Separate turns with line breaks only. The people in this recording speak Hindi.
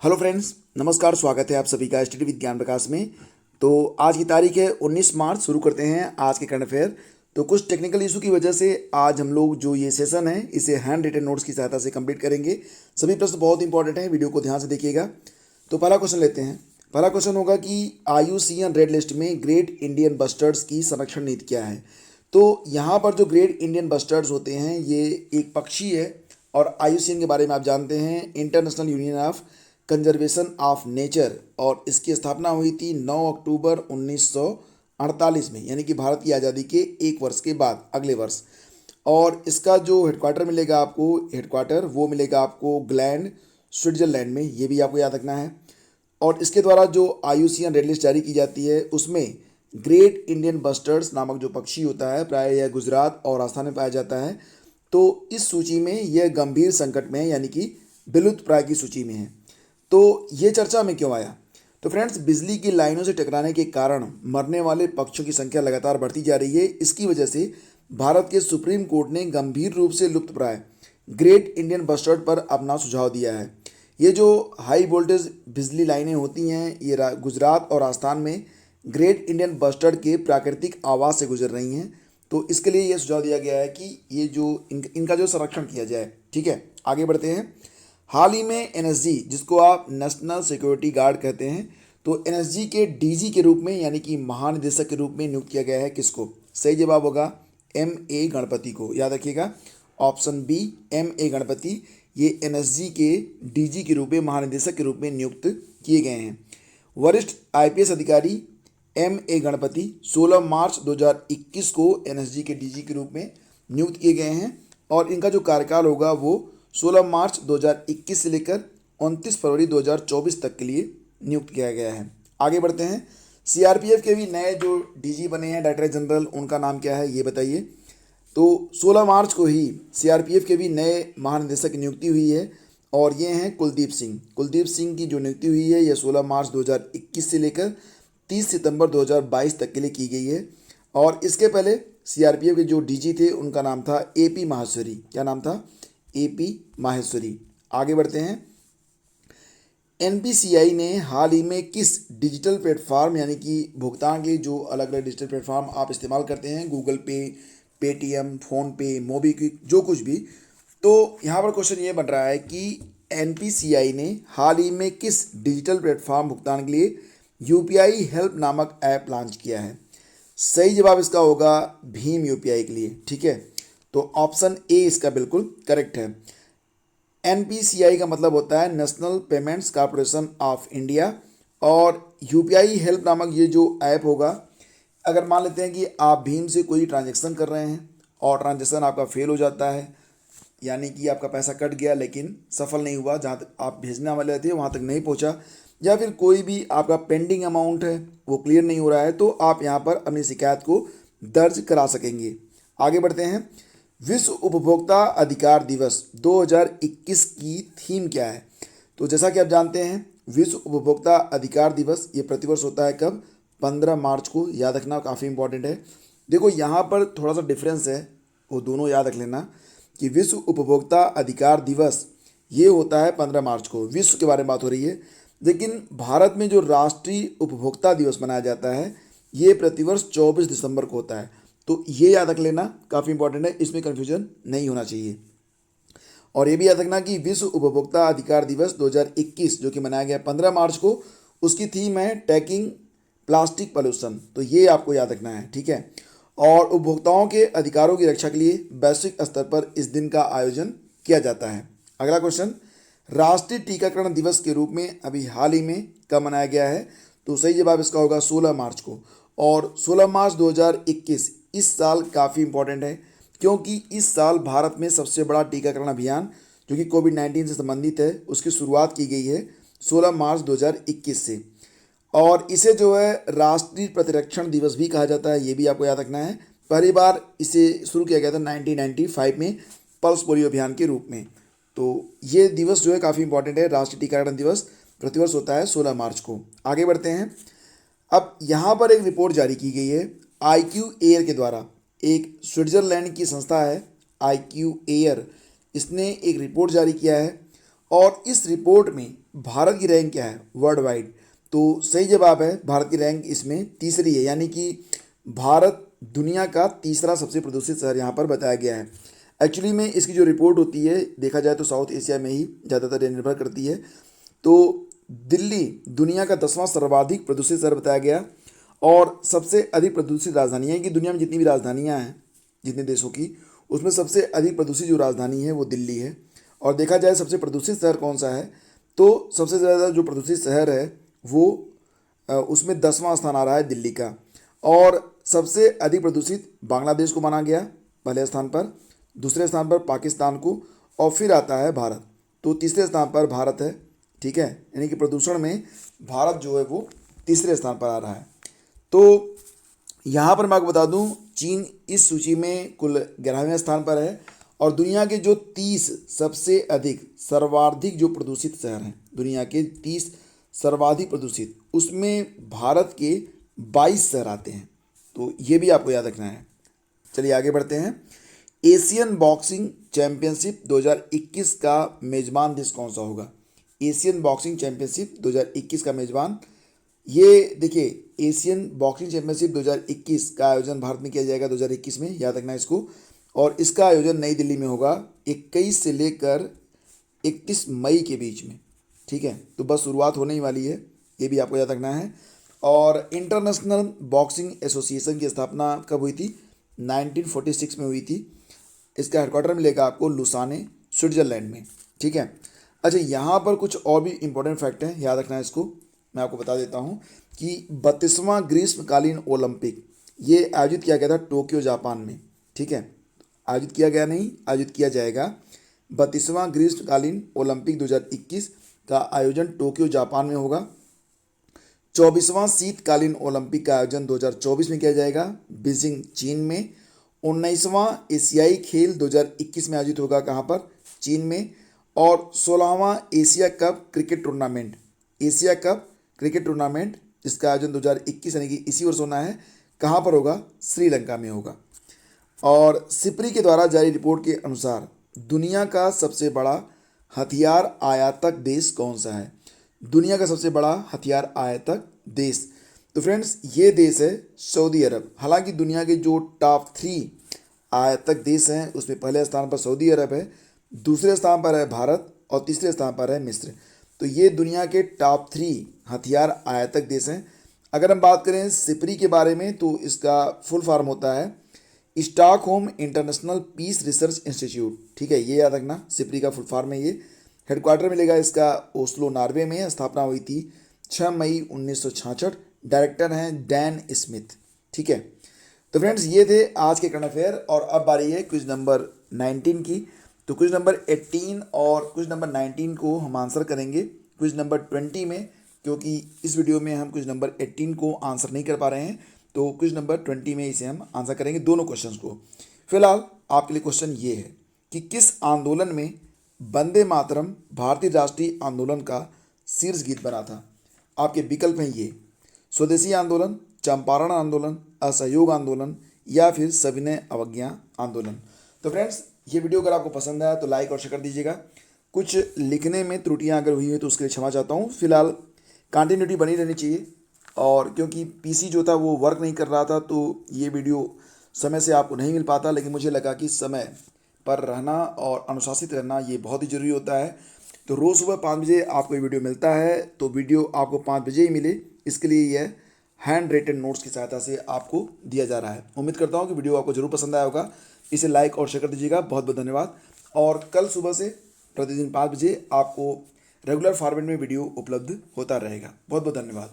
हेलो फ्रेंड्स, नमस्कार। स्वागत है आप सभी का स्टडी विद ज्ञान प्रकाश में। तो आज की तारीख है 19 मार्च। शुरू करते हैं आज के करंट अफेयर। तो कुछ टेक्निकल इशू की वजह से आज हम लोग जो ये सेशन है इसे हैंड रिटन नोट्स की सहायता से कंप्लीट करेंगे। सभी प्रश्न बहुत इंपॉर्टेंट हैं, वीडियो को ध्यान से देखिएगा। तो पहला क्वेश्चन लेते हैं। पहला क्वेश्चन होगा कि IUCN रेड लिस्ट में ग्रेट इंडियन बस्टर्ड्स की संरक्षण नीति क्या है। तो यहाँ पर जो ग्रेट इंडियन बस्टर्ड्स होते हैं ये एक पक्षी है और IUCN के बारे में आप जानते हैं, international union of conservation of nature, और इसकी स्थापना हुई थी 9 अक्टूबर 1948 में, यानी कि भारत की आज़ादी के एक वर्ष के बाद, अगले वर्ष। और इसका जो हेडक्वार्टर मिलेगा आपको, वो मिलेगा आपको ग्लैंड, स्विट्जरलैंड में। ये भी आपको याद रखना है। और इसके द्वारा जो IUCN रेड लिस्ट जारी की जाती है उसमें ग्रेट इंडियन बस्टर्ड्स नामक जो पक्षी होता है, प्राय यह गुजरात और राजस्थान में पाया जाता है। तो इस सूची में यह गंभीर संकट में है, यानी कि विलुप्त प्राय की सूची में है। तो ये चर्चा में क्यों आया? तो फ्रेंड्स, बिजली की लाइनों से टकराने के कारण मरने वाले पक्षियों की संख्या लगातार बढ़ती जा रही है। इसकी वजह से भारत के सुप्रीम कोर्ट ने गंभीर रूप से लुप्तप्राय ग्रेट इंडियन बस्टर्ड पर अपना सुझाव दिया है। ये जो हाई वोल्टेज बिजली लाइनें होती हैं ये गुजरात और राजस्थान में ग्रेट इंडियन बस्टर्ड के प्राकृतिक आवास से गुजर रही हैं। तो इसके लिए ये सुझाव दिया गया है कि ये जो इनका जो संरक्षण किया जाए। ठीक है, आगे बढ़ते हैं। हाल ही में NSG, जिसको आप नेशनल सिक्योरिटी गार्ड कहते हैं, तो NSG के DG के रूप में, यानी कि महानिदेशक के रूप में नियुक्त किया गया है। किसको? सही जवाब होगा MA गणपति को। याद रखिएगा, ऑप्शन बी MA गणपति, ये NSG के DG के रूप में, महानिदेशक के रूप में नियुक्त किए गए हैं। वरिष्ठ IPS अधिकारी MA गणपति 16 मार्च 2021 को NSG के DG के रूप में नियुक्त किए गए हैं और इनका जो कार्यकाल होगा वो 16 मार्च 2021 से लेकर 29 फरवरी 2024 तक के लिए नियुक्त किया गया है। आगे बढ़ते हैं। CRPF के भी नए जो DG बने हैं, डायरेक्टर जनरल, उनका नाम क्या है ये बताइए। तो 16 मार्च को ही CRPF के भी नए महानिदेशक की नियुक्ति हुई है और ये हैं कुलदीप सिंह। कुलदीप सिंह की जो नियुक्ति हुई है ये 16 मार्च 2021 से लेकर 30 सितंबर 2022 तक के लिए की गई है। और इसके पहले CRPF के जो DG थे उनका नाम था AP माहेश्वरी। क्या नाम था? AP माहेश्वरी। आगे बढ़ते हैं। NPCI ने हाल ही में किस डिजिटल प्लेटफॉर्म, यानी कि भुगतान के जो अलग अलग डिजिटल प्लेटफॉर्म आप इस्तेमाल करते हैं, गूगल पे, पेटीएम, फ़ोनपे, मोबीक्विक, जो कुछ भी, तो यहाँ पर क्वेश्चन ये बन रहा है कि NPCI ने हाल ही में किस डिजिटल प्लेटफॉर्म भुगतान के लिए UPI हेल्प नामक ऐप लॉन्च किया है? सही जवाब इसका होगा भीम UPI के लिए। ठीक है, तो ऑप्शन ए इसका बिल्कुल करेक्ट है। NPCI का मतलब होता है national payments corporation of India, और UPI हेल्प नामक ये जो ऐप होगा, अगर मान लेते हैं कि आप भीम से कोई ट्रांजैक्शन कर रहे हैं और ट्रांजैक्शन आपका फेल हो जाता है, यानी कि आपका पैसा कट गया लेकिन सफल नहीं हुआ, जहाँ तक आप भेजने वाले थे वहाँ तक नहीं पहुँचा, या फिर कोई भी आपका पेंडिंग अमाउंट है वो क्लियर नहीं हो रहा है, तो आप यहाँ पर अपनी शिकायत को दर्ज करा सकेंगे। आगे बढ़ते हैं। विश्व उपभोक्ता अधिकार दिवस 2021 की थीम क्या है? तो जैसा कि आप जानते हैं, विश्व उपभोक्ता अधिकार दिवस ये प्रतिवर्ष होता है कब? 15 मार्च को। याद रखना, काफ़ी इंपॉर्टेंट है। देखो यहाँ पर थोड़ा सा डिफरेंस है, वो दोनों याद रख लेना कि विश्व उपभोक्ता अधिकार दिवस ये होता है 15 मार्च को, विश्व के बारे में बात हो रही है। लेकिन भारत में जो राष्ट्रीय उपभोक्ता दिवस मनाया जाता है ये प्रतिवर्ष 24 दिसंबर को होता है। तो ये याद रख लेना, काफ़ी इंपॉर्टेंट है, इसमें कन्फ्यूजन नहीं होना चाहिए। और ये भी याद रखना कि विश्व उपभोक्ता अधिकार दिवस 2021 जो कि मनाया गया 15 मार्च को, उसकी थीम है टैकिंग प्लास्टिक पॉल्यूशन। तो ये आपको याद रखना है। ठीक है, और उपभोक्ताओं के अधिकारों की रक्षा के लिए वैश्विक स्तर पर इस दिन का आयोजन किया जाता है। अगला क्वेश्चन। राष्ट्रीय टीकाकरण दिवस के रूप में अभी हाल ही में कब मनाया गया है? तो सही जवाब इसका होगा 16 मार्च को। और 16 मार्च 2021 इस साल काफ़ी इंपॉर्टेंट है, क्योंकि इस साल भारत में सबसे बड़ा टीकाकरण अभियान जो कि कोविड-19 से संबंधित है उसकी शुरुआत की गई है 16 मार्च 2021 से। और इसे जो है राष्ट्रीय प्रतिरक्षण दिवस भी कहा जाता है, ये भी आपको याद रखना है। पहली बार इसे शुरू किया गया था 1995 में पल्स पोलियो अभियान के रूप में। तो ये दिवस जो है काफ़ी इंपॉर्टेंट है। राष्ट्रीय टीकाकरण दिवस प्रतिवर्ष होता है 16 मार्च को। आगे बढ़ते हैं। अब यहाँ पर एक रिपोर्ट जारी की गई है IQ एयर के द्वारा। एक स्विट्जरलैंड की संस्था है IQ एयर, इसने एक रिपोर्ट जारी किया है और इस रिपोर्ट में भारत की रैंक क्या है वर्ल्ड वाइड? तो सही जवाब है भारत की रैंक इसमें तीसरी है, यानी कि भारत दुनिया का तीसरा सबसे प्रदूषित शहर यहाँ पर बताया गया है। एक्चुअली में इसकी जो रिपोर्ट होती है देखा जाए तो साउथ एशिया में ही ज़्यादातर ये निर्भर करती है। तो दिल्ली दुनिया का 10वां सर्वाधिक प्रदूषित शहर बताया गया और सबसे अधिक प्रदूषित राजधानी है कि दुनिया में जितनी भी राजधानियाँ हैं जितने देशों की, उसमें सबसे अधिक प्रदूषित जो राजधानी है वो दिल्ली है। और देखा जाए सबसे प्रदूषित शहर कौन सा है, तो सबसे ज़्यादा जो प्रदूषित शहर है वो उसमें 10वां स्थान आ रहा है दिल्ली का। और सबसे अधिक प्रदूषित बांग्लादेश को माना गया पहले स्थान पर, दूसरे स्थान पर पाकिस्तान को, और फिर आता है भारत। तो तीसरे स्थान पर भारत है, ठीक है, यानी कि प्रदूषण में भारत जो है वो तीसरे स्थान पर आ रहा है। तो यहाँ पर मैं आपको बता दूँ चीन इस सूची में कुल 11वें स्थान पर है और दुनिया के जो 30 सबसे अधिक सर्वाधिक जो प्रदूषित शहर हैं, दुनिया के 30 सर्वाधिक प्रदूषित, उसमें भारत के 22 शहर आते हैं। तो ये भी आपको याद रखना है। चलिए आगे बढ़ते हैं। एशियन बॉक्सिंग चैंपियनशिप 2021 का मेजबान देश कौन सा होगा? एशियन बॉक्सिंग चैंपियनशिप 2021 का मेजबान, ये देखिए एशियन बॉक्सिंग चैंपियनशिप 2021 का आयोजन भारत में किया जाएगा 2021 में, याद रखना इसको। और इसका आयोजन नई दिल्ली में होगा 21 से लेकर 31 मई के बीच में, ठीक है। तो बस शुरुआत होने ही वाली है, ये भी आपको याद रखना है। और इंटरनेशनल बॉक्सिंग एसोसिएशन की स्थापना कब हुई थी? 1946 में हुई थी। इसका हेडक्वार्टर मिलेगा आपको लुसाने स्विट्जरलैंड में, ठीक है। अच्छा, यहाँ पर कुछ और भी इंपॉर्टेंट फैक्ट हैं, याद रखना है इसको। मैं आपको बता देता हूँ कि 32वां ग्रीष्मकालीन ओलंपिक ये आयोजित किया गया था टोक्यो जापान में, ठीक है। आयोजित किया गया नहीं, आयोजित किया जाएगा। 32वां ग्रीष्मकालीन ओलंपिक 2021 का आयोजन टोक्यो जापान में होगा। 24वां शीतकालीन ओलंपिक का आयोजन 2024 में किया जाएगा बीजिंग चीन में। 19वां एशियाई खेल 2021 में आयोजित होगा कहाँ पर? चीन में। और 16वां Asia cup cricket tournament, Asia cup cricket tournament, इसका आयोजन 2021 यानी कि इसी वर्ष होना है। कहाँ पर होगा? श्रीलंका में होगा। और सिप्री के द्वारा जारी रिपोर्ट के अनुसार दुनिया का सबसे बड़ा हथियार आयातक देश कौन सा है? दुनिया का सबसे बड़ा हथियार आयातक देश, तो फ्रेंड्स ये देश है सऊदी अरब। हालांकि दुनिया के जो टॉप 3 आयातक देश हैं उसमें पहले स्थान पर सऊदी अरब है, दूसरे स्थान पर है भारत और तीसरे स्थान पर है मिस्र। तो ये दुनिया के टॉप 3 हथियार आयातक देश हैं। अगर हम बात करें सिप्री के बारे में तो इसका फुल फॉर्म होता है Stockholm International Peace Research Institute, ठीक है, ये याद रखना, सिप्री का फुल फॉर्म है ये। हेडक्वार्टर मिलेगा इसका ओस्लो नॉर्वे में। स्थापना हुई थी 6 मई 1966। डायरेक्टर हैं डैन स्मिथ, ठीक है। तो फ्रेंड्स ये थे आज के करंट अफेयर और अब बारी है क्विज नंबर 19 की। तो क्विज नंबर 18 और क्विज नंबर 19 को हम आंसर करेंगे क्विज नंबर 20 में, क्योंकि इस वीडियो में हम क्विज नंबर 18 को आंसर नहीं कर पा रहे हैं। तो क्विज नंबर 20 में इसे हम आंसर करेंगे दोनों क्वेश्चंस को। फिलहाल आपके लिए क्वेश्चन ये है कि किस आंदोलन में वंदे मातरम भारतीय राष्ट्रीय आंदोलन का शीर्ष गीत बना था? आपके विकल्प हैं ये: स्वदेशी आंदोलन, चंपारण आंदोलन, असहयोग आंदोलन या फिर सविनय अवज्ञा आंदोलन। तो फ्रेंड्स ये वीडियो अगर आपको पसंद आया तो लाइक और शेयर कर दीजिएगा। कुछ लिखने में त्रुटियां अगर हुई है तो उसके लिए क्षमा चाहता हूँ। फिलहाल कंटिन्यूटी बनी रहनी चाहिए, और क्योंकि पीसी जो था वो वर्क नहीं कर रहा था तो ये वीडियो समय से आपको नहीं मिल पाता, लेकिन मुझे लगा कि समय पर रहना और अनुशासित रहना ये बहुत ही ज़रूरी होता है। तो रोज़ सुबह 5 बजे आपको ये वीडियो मिलता है, तो वीडियो आपको 5 बजे ही मिले इसके लिए यह हैंड रिटन नोट्स की सहायता से आपको दिया जा रहा है। उम्मीद करता हूँ कि वीडियो आपको जरूर पसंद आया होगा। इसे लाइक और शेयर कर दीजिएगा। बहुत बहुत धन्यवाद। और कल सुबह से प्रतिदिन 5 बजे आपको रेगुलर फॉर्मेट में वीडियो उपलब्ध होता रहेगा। बहुत बहुत धन्यवाद।